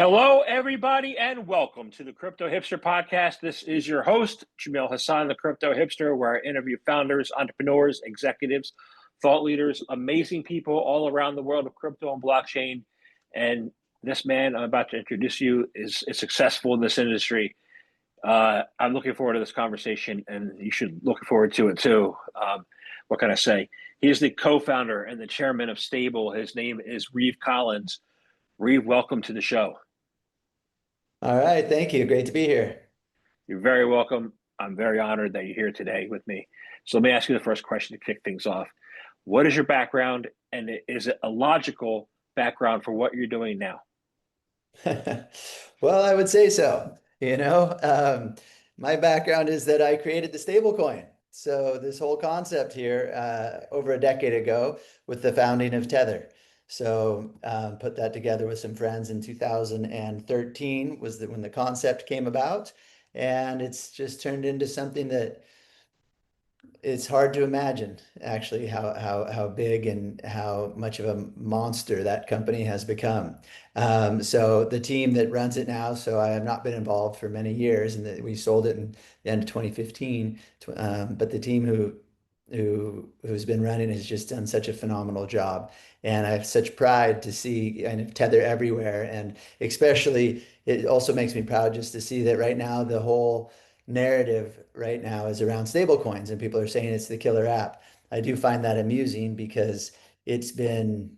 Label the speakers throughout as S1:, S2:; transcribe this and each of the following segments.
S1: Hello, everybody, and welcome to the Crypto Hipster Podcast. This is your host, Jamil Hassan, the Crypto Hipster, where I interview founders, entrepreneurs, executives, thought leaders, amazing people all around the world of crypto and blockchain. And this man I'm about to introduce you is successful in this industry. I'm looking forward to this conversation, and you should look forward to it too. What can I say? He is the co-founder and the chairman of Stable. His name is Reeve Collins. Reeve, welcome to the show.
S2: All right, thank you. Great to be here.
S1: You're very welcome. I'm very honored that you're here today with me. So let me ask you the first question to kick things off. What is your background, and is it a logical background for what you're doing now?
S2: Well, I would say so. My background is that I created the stablecoin. So this whole concept here over a decade ago with the founding of Tether. So put that together with some friends in 2013 was when the concept came about. And it's just turned into something that it's hard to imagine actually how big and how much of a monster that company has become. So the team that runs it now, so I have not been involved for many years, and we sold it in the end of 2015. But the team who's been running has just done such a phenomenal job, and I have such pride to see kind of Tether everywhere, and especially it also makes me proud just to see that right now the whole narrative right now is around stablecoins, and people are saying it's the killer app. I do find that amusing because it's been,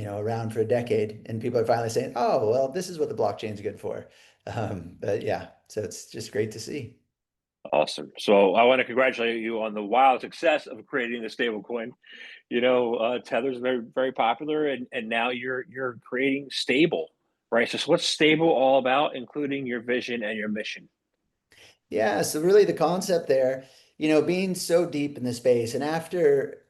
S2: around for a decade, and people are finally saying, "Oh, well, this is what the blockchain is good for." But yeah, so it's just great to see.
S1: Awesome. So I want to congratulate you on the wild success of creating the stablecoin. Tether's very, very popular, and now you're creating Stable, right? So what's Stable all about, including your vision and your mission?
S2: Yeah, so really the concept there, being so deep in the space, and after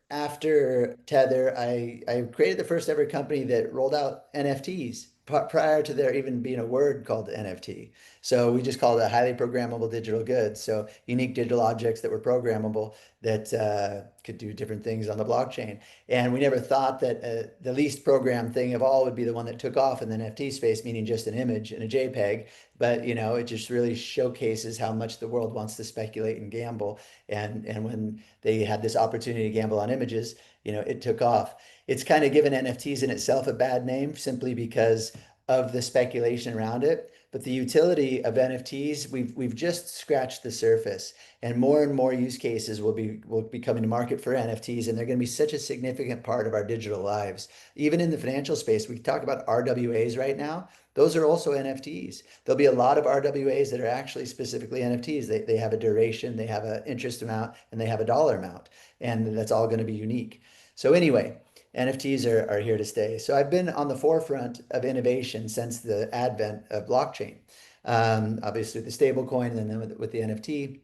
S2: Tether, I created the first ever company that rolled out NFTs prior to there even being a word called NFT. So we just called it highly programmable digital goods. So unique digital objects that were programmable that could do different things on the blockchain. And we never thought that the least programmed thing of all would be the one that took off in the NFT space, meaning just an image and a JPEG. But it just really showcases how much the world wants to speculate and gamble. And when they had this opportunity to gamble on images, it took off. It's kind of given NFTs in itself a bad name simply because of the speculation around it. But the utility of NFTs, we've just scratched the surface, and more use cases will be coming to market for NFTs, and they're going to be such a significant part of our digital lives. Even in the financial space, we talk about RWAs right now. Those are also NFTs. There'll be a lot of RWAs that are actually specifically NFTs. They have a duration, they have an interest amount, and they have a dollar amount, and that's all going to be unique. So anyway, NFTs are here to stay. So I've been on the forefront of innovation since the advent of blockchain. Obviously, the stablecoin, and then with the NFT,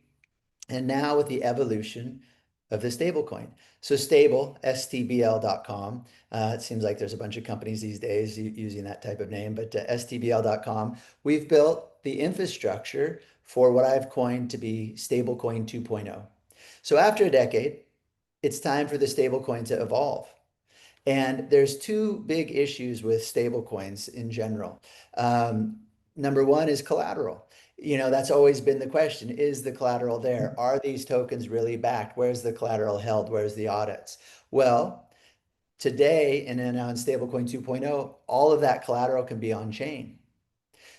S2: and now with the evolution of the stablecoin. So stable, stbl.com. It seems like there's a bunch of companies these days using that type of name, but stbl.com, we've built the infrastructure for what I've coined to be stablecoin 2.0. So after a decade, it's time for the stablecoin to evolve. And there's two big issues with stablecoins in general. Number one is collateral. That's always been the question. Is the collateral there? Are these tokens really backed? Where's the collateral held? Where's the audits? Well, today and then on stablecoin 2.0, all of that collateral can be on chain.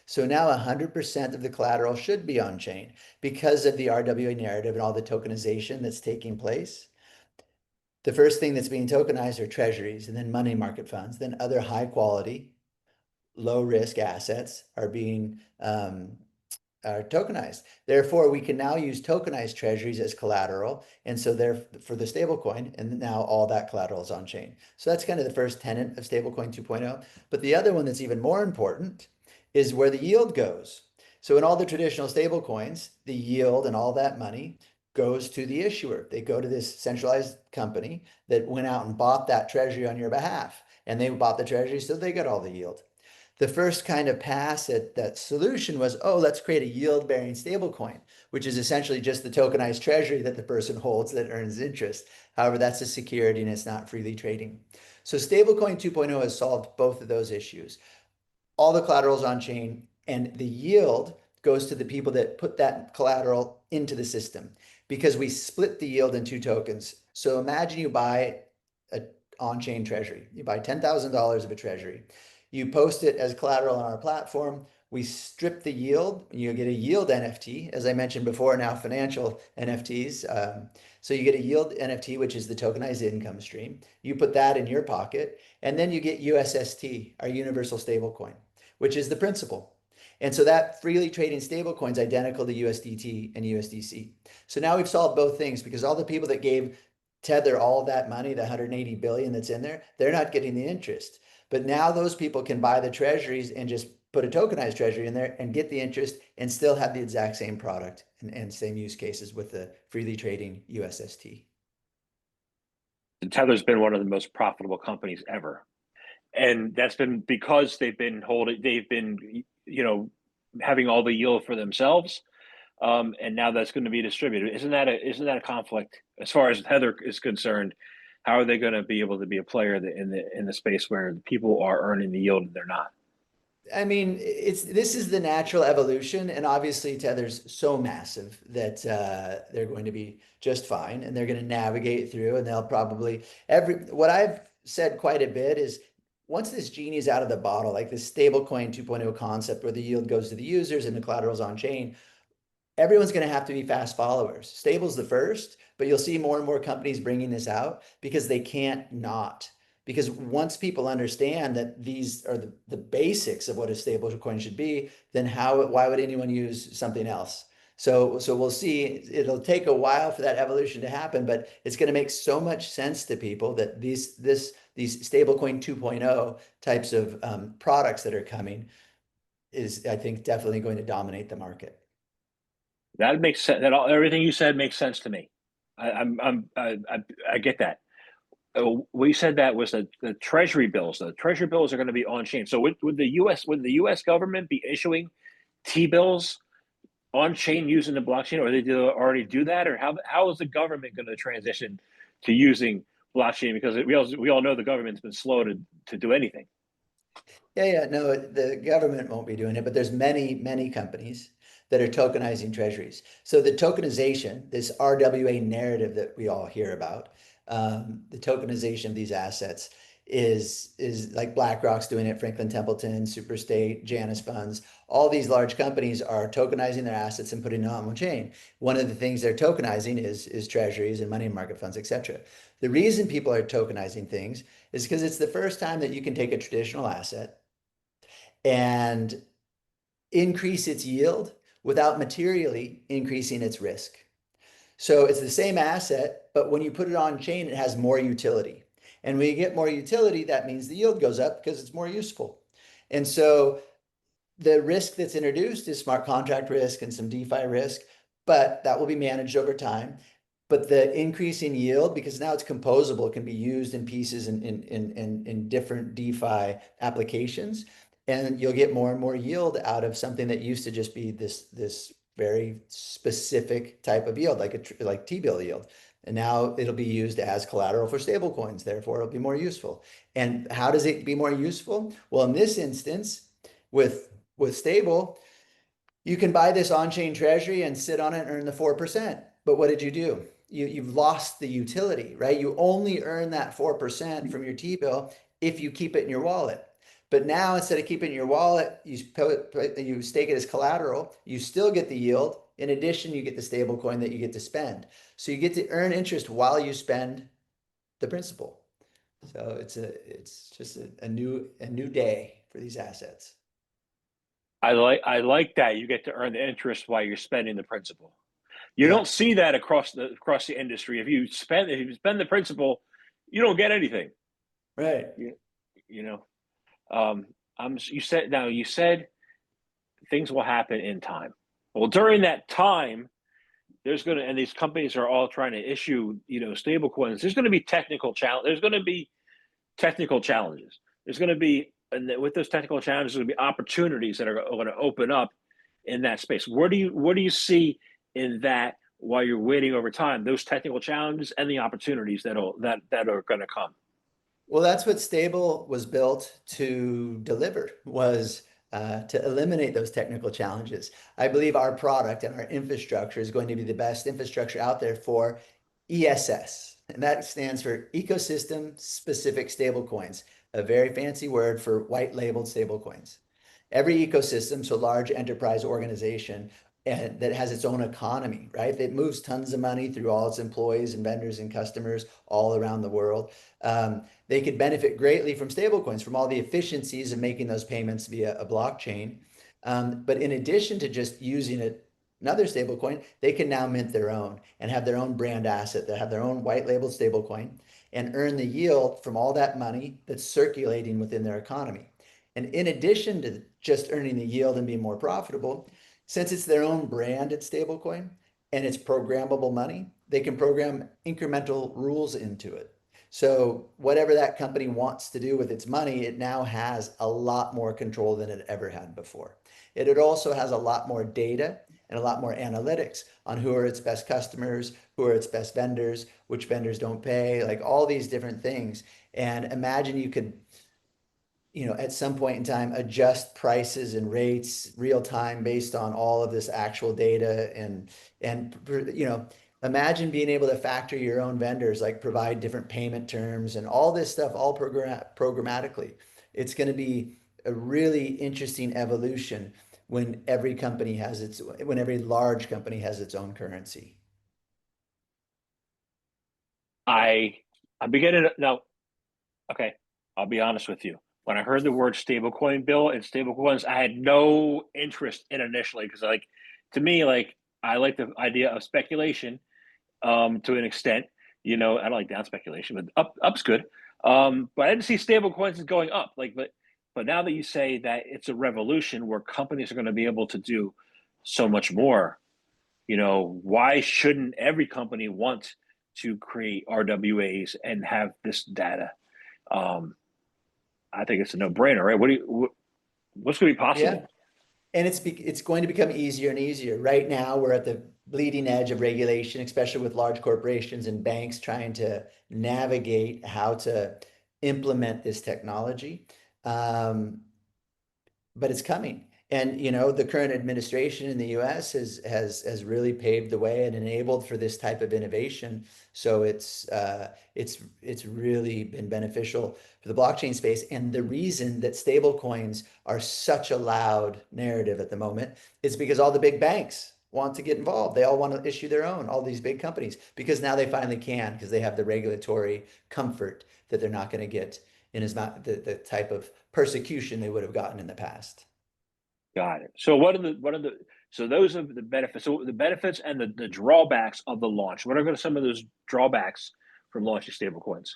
S2: So now 100% of the collateral should be on chain because of the RWA narrative and all the tokenization that's taking place. The first thing that's being tokenized are treasuries, and then money market funds. Then other high quality, low risk assets are tokenized. Therefore, we can now use tokenized treasuries as collateral. And so there for the stablecoin, and now all that collateral is on chain. So that's kind of the first tenet of stablecoin 2.0. But the other one that's even more important is where the yield goes. So in all the traditional stablecoins, the yield and all that money goes to the issuer. They go to this centralized company that went out and bought that treasury on your behalf. And they bought the treasury, so they got all the yield. The first kind of pass at that solution was, oh, let's create a yield-bearing stablecoin, which is essentially just the tokenized treasury that the person holds that earns interest. However, that's a security and it's not freely trading. So stablecoin 2.0 has solved both of those issues. all the collateral's on chain, and the yield goes to the people that put that collateral into the system because we split the yield in two tokens. So imagine you buy a on-chain treasury. You buy $10,000 of a treasury. You post it as collateral on our platform. We strip the yield. You get a yield NFT, as I mentioned before, now financial NFTs. So you get a yield NFT, which is the tokenized income stream. You put that in your pocket, and then you get USST, our universal stablecoin, which is the principal. And so that freely trading stablecoin is identical to USDT and USDC. So now we've solved both things because all the people that gave Tether all of that money, the 180 billion that's in there, they're not getting the interest. But now those people can buy the treasuries and just put a tokenized treasury in there and get the interest and still have the exact same product and same use cases with the freely trading USST.
S1: Tether's been one of the most profitable companies ever. And that's been because they've been, having all the yield for themselves. And now that's going to be distributed. Isn't that a conflict as far as Tether is concerned? How are they going to be able to be a player in the space where people are earning the yield and they're not?
S2: I mean, this is the natural evolution, and obviously Tether's so massive that they're going to be just fine, and they're going to navigate through, and they'll probably what I've said quite a bit is once this genie's out of the bottle, like this stablecoin 2.0 concept where the yield goes to the users and the collateral's on chain, everyone's going to have to be fast followers. Stable's the first, but you'll see more and more companies bringing this out because they can't not. Because once people understand that these are the basics of what a stable coin should be, then why would anyone use something else? So we'll see. It'll take a while for that evolution to happen, but it's going to make so much sense to people that these stablecoin 2.0 types of products that are coming is, I think, definitely going to dominate the market.
S1: That makes sense. Everything you said makes sense to me. I get that. We said that was the treasury bills. The treasury bills are going to be on chain. So would the U.S. government be issuing T-bills on chain using the blockchain, or they already do that, or how is the government going to transition to using blockchain? Because we all know the government's been slow to do anything.
S2: Yeah, no, the government won't be doing it, but there's many companies that are tokenizing treasuries. So the tokenization, this RWA narrative that we all hear about, the tokenization of these assets is like BlackRock's doing it, Franklin Templeton, Superstate, Janus Funds. All these large companies are tokenizing their assets and putting it on chain. One of the things they're tokenizing is treasuries and money market funds, etc. The reason people are tokenizing things is because it's the first time that you can take a traditional asset and increase its yield without materially increasing its risk. So it's the same asset, but when you put it on chain, it has more utility. And when you get more utility, that means the yield goes up because it's more useful. And so the risk that's introduced is smart contract risk and some DeFi risk, but that will be managed over time. But the increase in yield, because now it's composable, can be used in pieces in different DeFi applications. And you'll get more and more yield out of something that used to just be this very specific type of yield, like T-bill yield. And now it'll be used as collateral for stable coins. Therefore, it'll be more useful. And how does it be more useful? Well, in this instance, with stable, you can buy this on-chain treasury and sit on it and earn the 4%. But what did you do? You've lost the utility, right? You only earn that 4% from your T-bill if you keep it in your wallet. But now instead of keeping it in your wallet, you stake it as collateral, you still get the yield. In addition, you get the stable coin that you get to spend. So you get to earn interest while you spend the principal. So it's just a new day for these assets.
S1: I like that you get to earn the interest while you're spending the principal. You
S2: Yeah.
S1: don't see that across the industry. If you spend the principal, you don't get anything.
S2: Right.
S1: You know. You said things will happen in time. Well, during that time, and these companies are all trying to issue, stable coins. There's going to be technical challenge. There's going to be technical challenges. There's going to be, and with those technical challenges, there's going to be opportunities that are going to open up in that space. What do you see in that while you're waiting over time? Those technical challenges and the opportunities that are going to come.
S2: Well, that's what Stable was built to deliver, was to eliminate those technical challenges. I believe our product and our infrastructure is going to be the best infrastructure out there for ESS, and that stands for ecosystem specific stablecoins, a very fancy word for white labeled stablecoins. Every ecosystem, so large enterprise organization, and that has its own economy, right? It moves tons of money through all its employees and vendors and customers all around the world. They could benefit greatly from stablecoins, from all the efficiencies of making those payments via a blockchain. But in addition to just using another stablecoin, they can now mint their own and have their own brand asset. They have their own white labeled stablecoin and earn the yield from all that money that's circulating within their economy. And in addition to just earning the yield and being more profitable, since it's their own branded stablecoin and it's programmable money, they can program incremental rules into it. So whatever that company wants to do with its money, it now has a lot more control than it ever had before. It also has a lot more data and a lot more analytics on who are its best customers, who are its best vendors, which vendors don't pay, like all these different things. And imagine you could, at some point in time, adjust prices and rates real time based on all of this actual data and imagine being able to factor your own vendors, like provide different payment terms and all this stuff, all programmatically. It's going to be a really interesting evolution when every large company has its own currency.
S1: I'm beginning to now. Okay, I'll be honest with you. When I heard the word stablecoin bill and stablecoins, I had no interest in initially because, like, to me, like I like the idea of speculation to an extent. I don't like down speculation, but up's good. But I didn't see stablecoins as going up. But now that you say that it's a revolution where companies are going to be able to do so much more, why shouldn't every company want to create RWAs and have this data? Um, I think it's a no-brainer, right? What's going to be
S2: Yeah.
S1: possible?
S2: And it's going to become easier and easier. Right now, we're at the bleeding edge of regulation, especially with large corporations and banks trying to navigate how to implement this technology. Um, but it's coming. And the current administration in the US has really paved the way and enabled for this type of innovation. So it's really been beneficial for the blockchain space. And the reason that stable coins are such a loud narrative at the moment is because all the big banks want to get involved. They all want to issue their own, all these big companies, because now they finally can, because they have the regulatory comfort that they're not going to get in as much the type of persecution they would have gotten in the past.
S1: Got it. So so those are the benefits. So the benefits and the drawbacks of the launch. What are some of those drawbacks from launching stablecoins?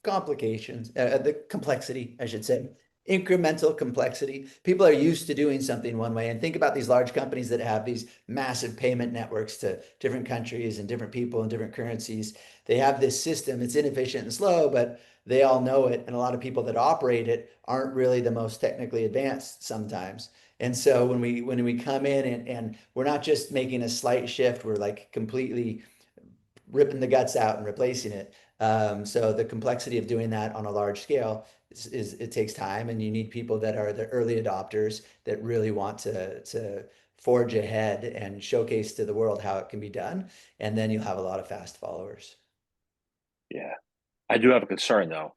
S2: Complications, the complexity, I should say, incremental complexity. People are used to doing something one way. And think about these large companies that have these massive payment networks to different countries and different people and different currencies. They have this system. It's inefficient and slow, but they all know it. And a lot of people that operate it aren't really the most technically advanced sometimes. And so when we come in and we're not just making a slight shift, we're like completely ripping the guts out and replacing it. So the complexity of doing that on a large scale is it takes time, and you need people that are the early adopters that really want to forge ahead and showcase to the world how it can be done. And then you'll have a lot of fast followers.
S1: Yeah, I do have a concern though.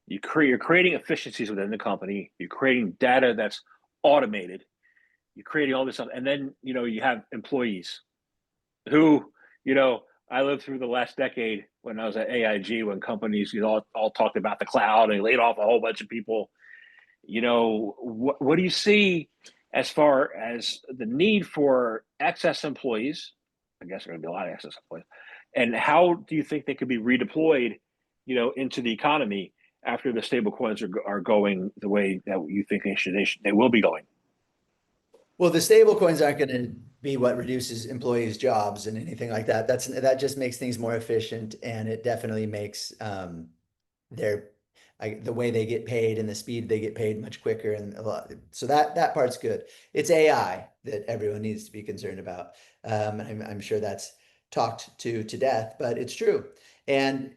S1: You're creating efficiencies within the company. You're creating data that's automated. You're creating all this stuff, and then you have employees who you know I lived through the last decade when I was at AIG when companies all talked about the cloud and laid off a whole bunch of people. What do you see as far as the need for excess employees? I guess there are going to be a lot of excess employees, and how do you think they could be redeployed, into the economy after the stable coins are going the way that you think they will be going?
S2: Well, the stable coins aren't going to be what reduces employees' jobs and anything like that. That just makes things more efficient, and it definitely makes their the way they get paid and the speed they get paid much quicker, and a lot. So that part's good. It's AI that everyone needs to be concerned about. I'm sure that's talked to death, but it's true. And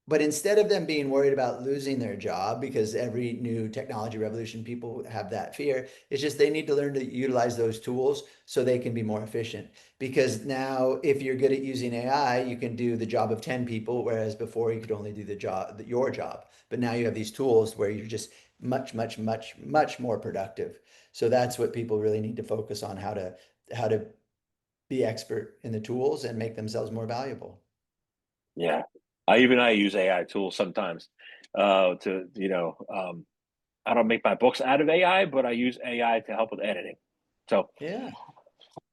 S2: But instead of them being worried about losing their job, because every new technology revolution, people have that fear, it's just they need to learn to utilize those tools so they can be more efficient. Because now, if you're good at using AI, you can do the job of 10 people, whereas before you could only do the job, your job. But now you have these tools where you're just much, much, much, much more productive. So that's what people really need to focus on, how to be expert in the tools and make themselves more valuable.
S1: Yeah, I use AI tools sometimes to I don't make my books out of AI, but I use AI to help with editing. So,
S2: Yeah.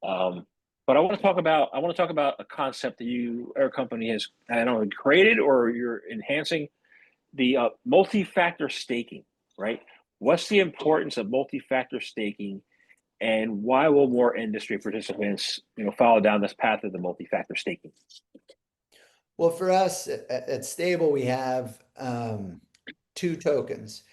S1: um, but I want to talk about a concept that our company has, I don't know, created or you're enhancing the multi-factor staking, right? What's the importance of multi-factor staking, and why will more industry participants, follow down this path of the multi-factor staking?
S2: Well, for us at Stable, we have two tokens,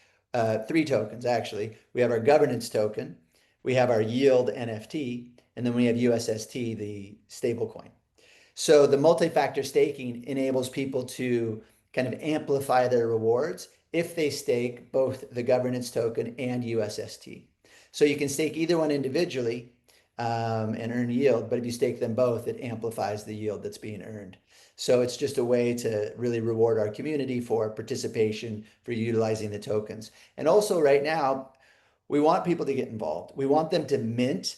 S2: three tokens actually. We have our governance token, we have our yield NFT, and then we have USST, the stablecoin. So the multi-factor staking enables people to kind of amplify their rewards if they stake both the governance token and USST. So you can stake either one individually and earn yield, but if you stake them both, it amplifies the yield that's being earned. So it's just a way to really reward our community for participation, for utilizing the tokens. And also right now, we want people to get involved. We want them to mint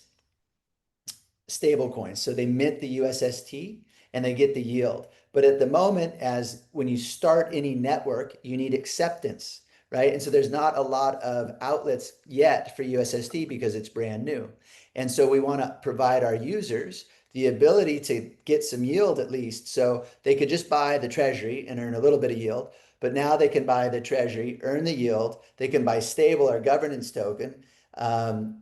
S2: stable coins. So they mint the USST and they get the yield. But at the moment, as when you start any network, you need acceptance, right? And so there's not a lot of outlets yet for USST because it's brand new. And so we want to provide our users the ability to get some yield at least. So they could just buy the treasury and earn a little bit of yield. But now they can buy the treasury, earn the yield. They can buy stable or governance token,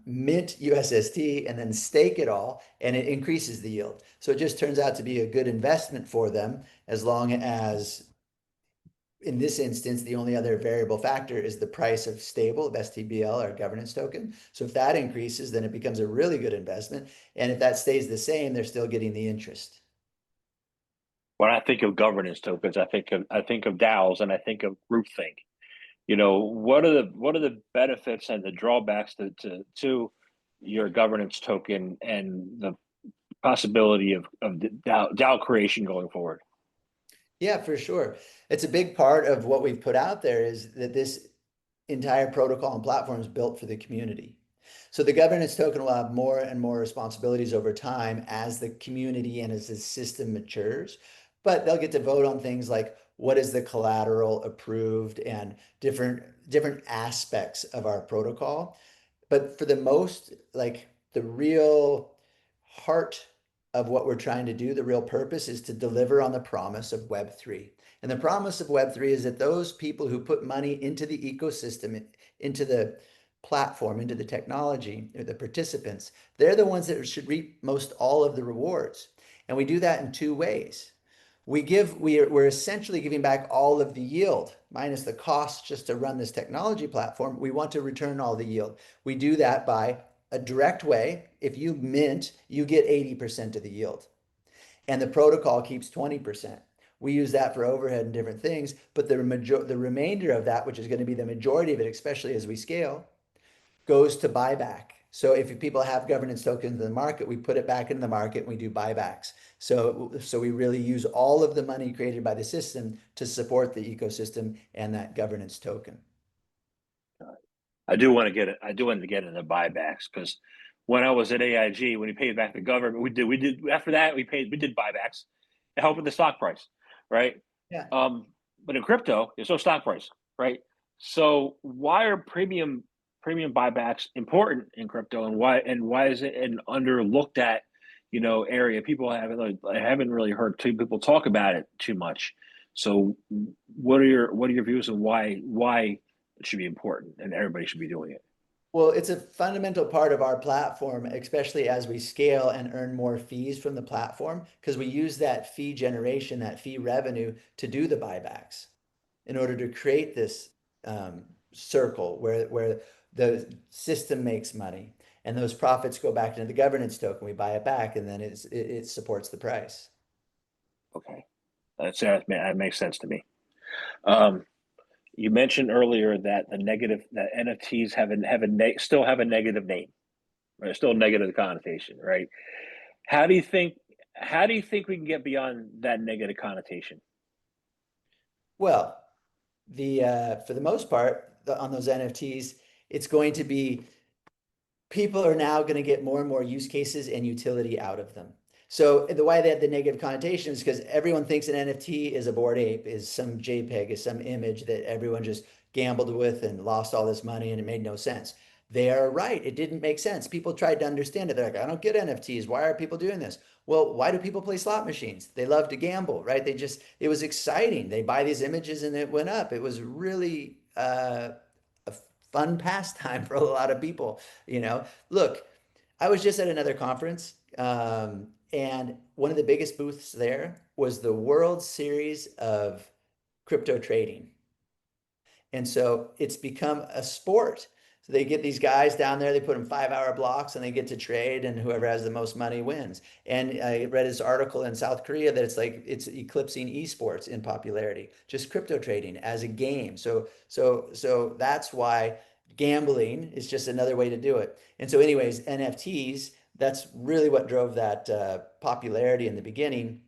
S2: mint USST, and then stake it all, and it increases the yield. So it just turns out to be a good investment for them, as long as, in this instance, the only other variable factor is the price of stable, of STBL or governance token. So if that increases, then it becomes a really good investment. And if that stays the same, they're still getting the interest.
S1: When I think of governance tokens, I think of DAOs and I think of groupthink. What are the benefits and the drawbacks to your governance token and the possibility of the DAO creation going forward?
S2: Yeah, for sure. It's a big part of what we've put out there, is that this entire protocol and platform is built for the community. So the governance token will have more and more responsibilities over time as the community and as the system matures. But they'll get to vote on things like what is the collateral approved and different aspects of our protocol. But for the most, like the real heart of what we're trying to do, the real purpose is to deliver on the promise of Web3. And the promise of Web3 is that those people who put money into the ecosystem, into the platform, into the technology, or the participants, they're the ones that should reap most all of the rewards. And we do that in two ways. We're essentially giving back all of the yield minus the cost just to run this technology platform. We want to return all the yield. We do that by a direct way. If you mint, you get 80% of the yield, and the protocol keeps 20%. We use that for overhead and different things, but the remainder of that, which is going to be the majority of it, especially as we scale, goes to buyback. So if people have governance tokens in the market, we put it back into the market and we do buybacks. So we really use all of the money created by the system to support the ecosystem and that governance token.
S1: I do want to get into buybacks because when I was at AIG, when we paid back the government, we did after that we did buybacks to help with the stock price, right?
S2: Yeah.
S1: But in crypto, there's no stock price, right? So why are premium buybacks important in crypto, and why is it an underlooked at area? People haven't really heard two people talk about it too much. So what are your views on why it should be important and everybody should be doing it?
S2: Well, it's a fundamental part of our platform, especially as we scale and earn more fees from the platform, because we use that fee generation, that fee revenue to do the buybacks in order to create this circle where the system makes money and those profits go back into the governance token. We buy it back and then it supports the price.
S1: Okay, that makes sense to me. Um, you mentioned earlier that NFTs still have a negative name, right? Still a negative connotation, right? How do you think how do you think we can get beyond that negative connotation?
S2: Well, the for the most part, on those NFTs, it's going to be people are now going to get more and more use cases and utility out of them. So the why they had the negative connotation is because everyone thinks an NFT is a Bored Ape, is some JPEG, is some image that everyone just gambled with and lost all this money and it made no sense. They are right. It didn't make sense. People tried to understand it. They're like, I don't get NFTs. Why are people doing this? Well, why do people play slot machines? They love to gamble, right? It was exciting. They buy these images and it went up. It was really a fun pastime for a lot of people, you know. Look, I was just at another conference, and one of the biggest booths there was the World Series of crypto trading. And so it's become a sport. So they get these guys down there, they put them 5 hour blocks and they get to trade, and whoever has the most money wins. And I read this article in South Korea that it's eclipsing esports in popularity, just crypto trading as a game. So that's why gambling is just another way to do it. And so, anyways, NFTs, that's really what drove that popularity in the beginning,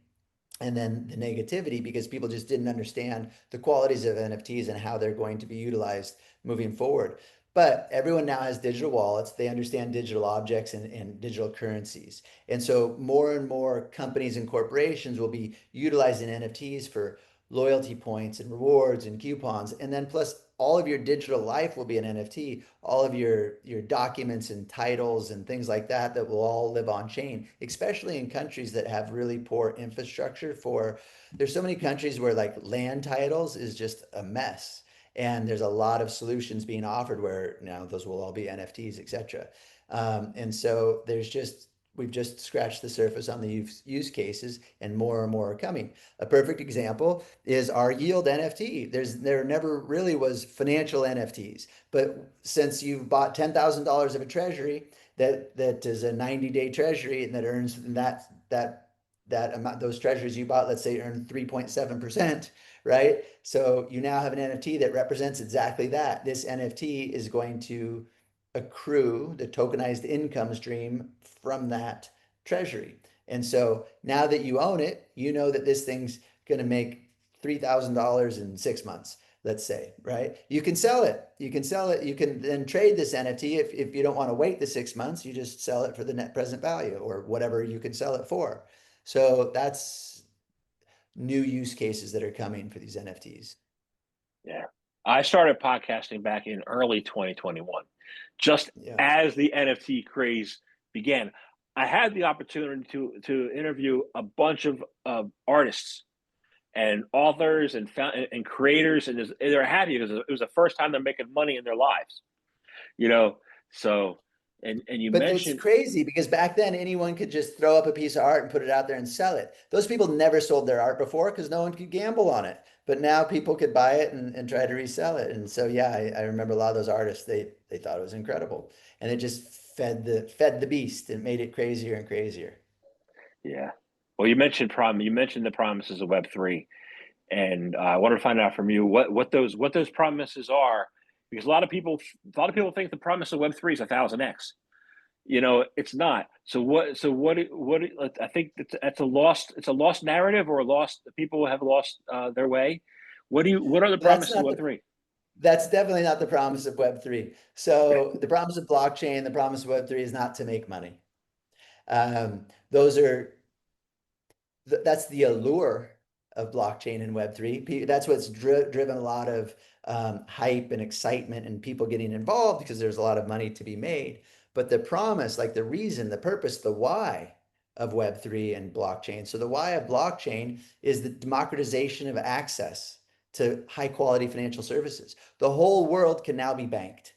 S2: and then the negativity because people just didn't understand the qualities of NFTs and how they're going to be utilized moving forward. But everyone now has digital wallets. They understand digital objects and digital currencies. And so more and more companies and corporations will be utilizing NFTs for loyalty points and rewards and coupons. And then plus all of your digital life will be an NFT, all of your documents and titles and things like that that will all live on chain, especially in countries that have really poor infrastructure for there's so many countries where like land titles is just a mess. And there's a lot of solutions being offered where now those will all be NFTs, etc. And so we've just scratched the surface on the use cases, and more are coming. A perfect example is our yield NFT. There never really was financial NFTs, but since you've bought $10,000 of a treasury that is a 90-day treasury and that earns that amount, those treasuries you bought, let's say, earn 3.7%, right? So you now have an NFT that represents exactly that. This NFT is going to accrue the tokenized income stream from that treasury. And so now that you own it, you know that this thing's going to make $3,000 in 6 months, let's say, right? You can sell it. You can sell it. You can then trade this NFT. If you don't want to wait the 6 months, you just sell it for the net present value or whatever you can sell it for. So that's new use cases that are coming for these NFTs.
S1: Yeah. I started podcasting back in early 2021, just
S2: Yeah.
S1: as the NFT craze began. I had the opportunity to interview a bunch of artists and authors and creators, and they're happy because it was the first time they're making money in their lives. You know, so and you
S2: But it's
S1: mentioned,
S2: crazy because back then anyone could just throw up a piece of art and put it out there and sell it. Those people never sold their art before because no one could gamble on it. But now people could buy it and try to resell it. And so yeah, I remember a lot of those artists, they thought it was incredible. And it just fed the beast and made it crazier and crazier.
S1: yeah. Well, you mentioned the promises of Web3, and I want to find out from you what those promises are, because a lot of people think the promise of Web3 is 1000x. You know, it's not. I think it's a lost narrative, or a lost people have lost their way. What are the
S2: That's
S1: promises of
S2: not the
S1: Web3?
S2: that's definitely not the promise of Web3. So the promise of blockchain, the promise of Web3 is not to make money. Those are that's the allure of blockchain and Web3. That's what's driven a lot of hype and excitement and people getting involved because there's a lot of money to be made. But the promise, like the reason, the purpose, the why of Web3 and blockchain. So the why of blockchain is the democratization of access to high quality financial services. The whole world can now be banked.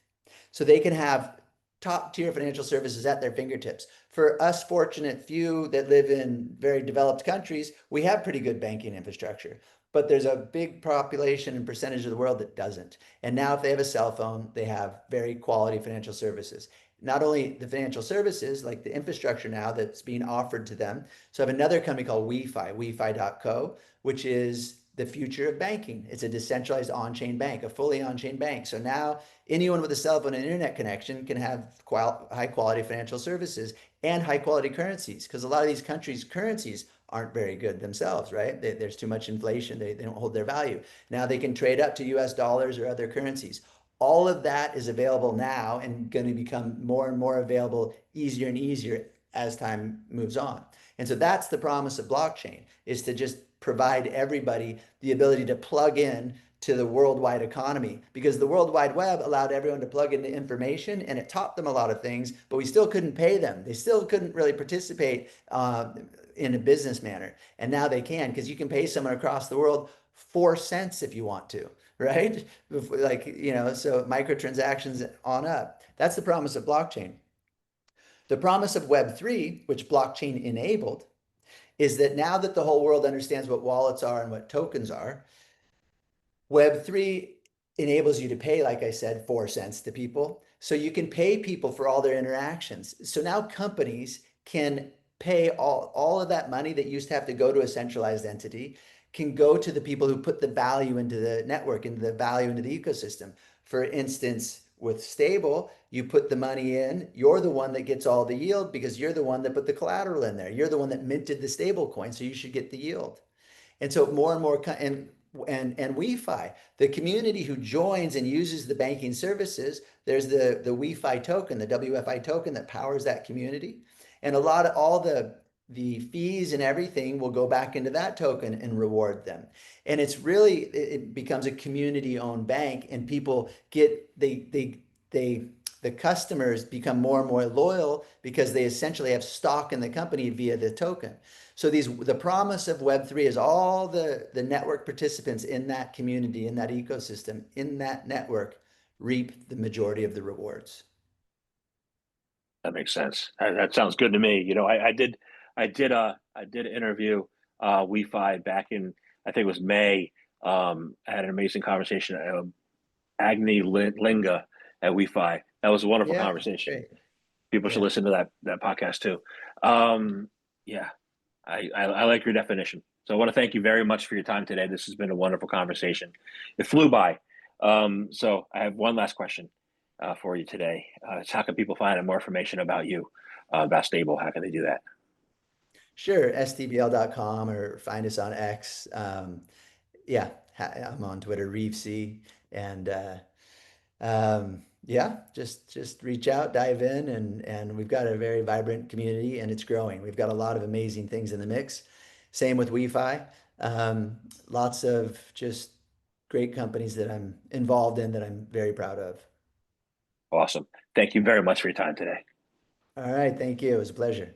S2: So they can have top tier financial services at their fingertips. For us fortunate few that live in very developed countries, we have pretty good banking infrastructure. But there's a big population and percentage of the world that doesn't. And now, if they have a cell phone, they have very quality financial services. Not only the financial services, like the infrastructure now that's being offered to them. So I have another company called WeFi, wefi.co, which is the future of banking. It's a decentralized on-chain bank, a fully on-chain bank. So now anyone with a cell phone and internet connection can have high quality financial services and high quality currencies, because a lot of these countries' currencies aren't very good themselves, right? There's too much inflation. They don't hold their value. Now they can trade up to US dollars or other currencies. All of that is available now and going to become more and more available, easier and easier as time moves on. And so that's the promise of blockchain, is to just provide everybody the ability to plug in to the worldwide economy, because the World Wide Web allowed everyone to plug into information and it taught them a lot of things, but we still couldn't pay them. They still couldn't really participate in a business manner. And now they can, because you can pay someone across the world 4 cents if you want to, right? Like, so microtransactions on up. That's the promise of blockchain. The promise of Web3, which blockchain enabled, is that now that the whole world understands what wallets are and what tokens are, Web3 enables you to pay, like I said, 4 cents to people. So you can pay people for all their interactions. So now companies can pay all of that money that used to have to go to a centralized entity, can go to the people who put the value into the network, into the value into the ecosystem. For instance, with stable, you put the money in, you're the one that gets all the yield because you're the one that put the collateral in there. You're the one that minted the stable coin, so you should get the yield. And so more and more, and WeFi, the community who joins and uses the banking services, there's the WeFi token, the WFI token that powers that community. And a lot of all the fees and everything will go back into that token and reward them. And it's really, it becomes a community owned bank, and people get, the customers become more and more loyal because they essentially have stock in the company via the token. So the promise of Web3 is all the network participants in that community, in that ecosystem, in that network reap the majority of the rewards.
S1: That makes sense. That sounds good to me. I did interview WeFi back in, I think it was May. I had an amazing conversation. Agni Linga at WeFi. That was a wonderful
S2: Yeah,
S1: conversation.
S2: great.
S1: People should
S2: Yeah.
S1: listen to that podcast too. Yeah, I like your definition. So I want to thank you very much for your time today. This has been a wonderful conversation. It flew by. So I have one last question for you today. It's how can people find out more information about you, about Stable? How can they do that?
S2: Sure, stbl.com, or find us on X. Yeah, I'm on Twitter, Reeve C. And yeah, just reach out, dive in, and we've got a very vibrant community and it's growing. We've got a lot of amazing things in the mix. Same with WeFi. Lots of just great companies that I'm involved in that I'm very proud of.
S1: Awesome. Thank you very much for your time today.
S2: All right, thank you. It was a pleasure.